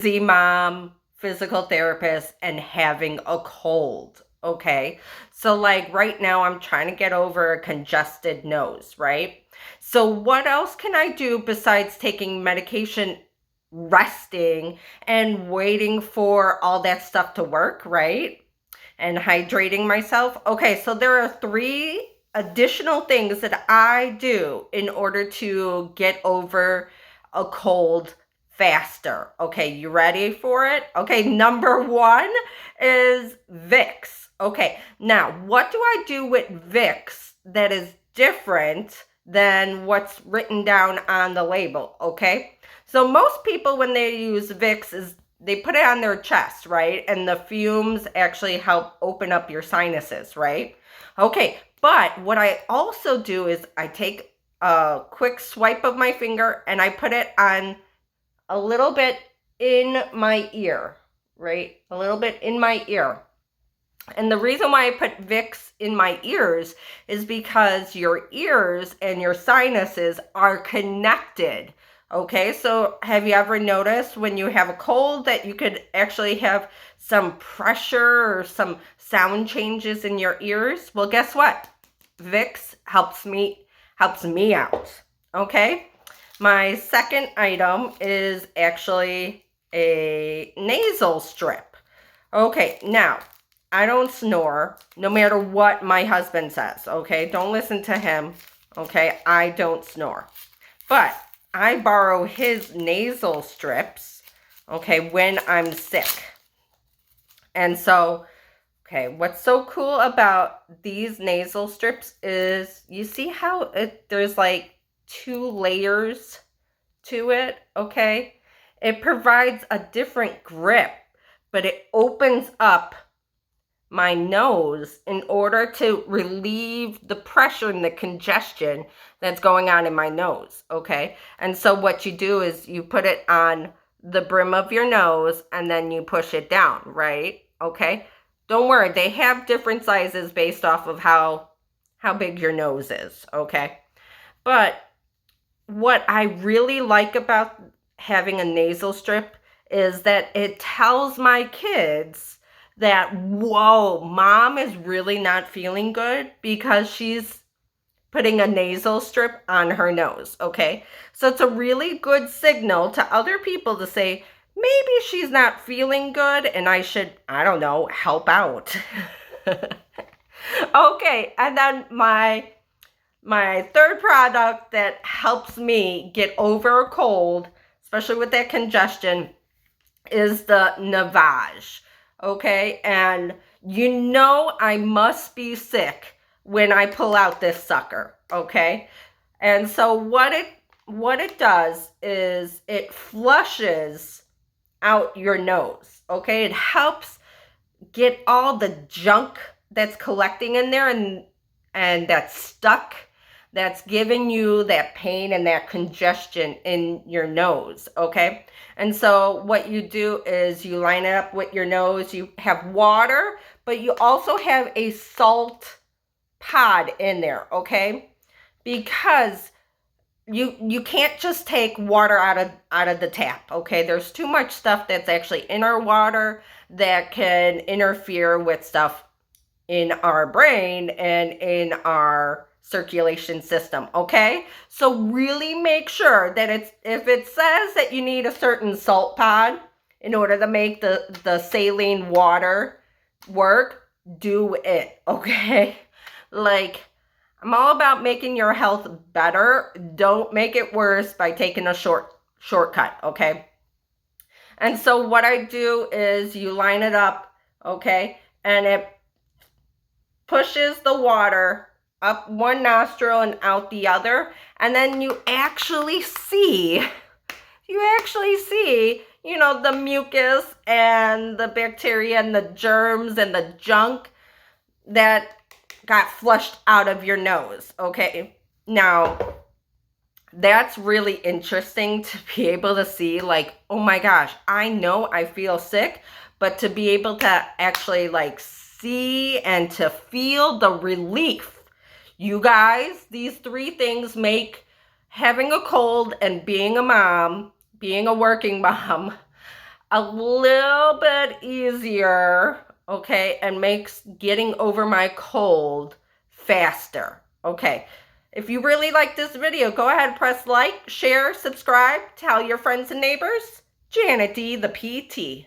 busy mom, physical therapist, and having a cold. Okay. So, like right now, I'm trying to get over a congested nose, right? So, what else can I do besides taking medication, resting, and waiting for all that stuff to work, right? And hydrating myself. Okay, so there are three additional things that I do in order to get over a cold faster. Okay, you ready for it? Okay, number one is Vicks. Okay, now what do I do with Vicks that is different than what's written down on the label? Okay, so most people, when they use Vicks, is they put it on their chest, right? And the fumes actually help open up your sinuses, right? Okay, but what I also do is I take a quick swipe of my finger and I put it on a little bit in my ear, right? A little bit in my ear. And the reason why I put Vicks in my ears is because your ears and your sinuses are connected. Okay, so have you ever noticed when you have a cold that you could actually have some pressure or some sound changes in your ears? Well, guess what? Vicks helps me out. Okay? My second item is actually a nasal strip. Okay, now I don't snore no matter what my husband says, okay? Don't listen to him, okay? I don't snore. But I borrow his nasal strips, okay, when I'm sick. And so, okay, what's so cool about these nasal strips is you see how there's like two layers to it, okay? It provides a different grip, but it opens up my nose in order to relieve the pressure and the congestion that's going on in my nose, okay? And so what you do is you put it on the brim of your nose and then you push it down, right? Okay? Don't worry, they have different sizes based off of how big your nose is, okay? But what I really like about having a nasal strip is that it tells my kids that, whoa, mom is really not feeling good because she's putting a nasal strip on her nose, okay? So it's a really good signal to other people to say, maybe she's not feeling good and I should, I don't know, help out. Okay, and then my third product that helps me get over a cold, especially with that congestion, is the Navage. Okay, and you know I must be sick when I pull out this sucker. Okay, and so what it does is it flushes out your nose. Okay, it helps get all the junk that's collecting in there and that's stuck, that's giving you that pain and that congestion in your nose, okay? And so what you do is you line it up with your nose, you have water, but you also have a salt pod in there, okay? Because you can't just take water out of the tap, okay? There's too much stuff that's actually in our water that can interfere with stuff in our brain and in our circulation system, okay? So really make sure that if it says that you need a certain salt pod in order to make the saline water work, do it, okay? Like, I'm all about making your health better. Don't make it worse by taking a shortcut, okay? And so what I do is you line it up, okay? And it pushes the water up one nostril and out the other. And then you actually see, you know, the mucus and the bacteria and the germs and the junk that got flushed out of your nose, okay? Now, that's really interesting to be able to see, like, oh my gosh, I know I feel sick, but to be able to actually, like, see and to feel the relief. You guys, these three things make having a cold and being a mom, being a working mom, a little bit easier, okay, and makes getting over my cold faster, okay. If you really like this video, go ahead and press like, share, subscribe, tell your friends and neighbors. Janet D, the PT.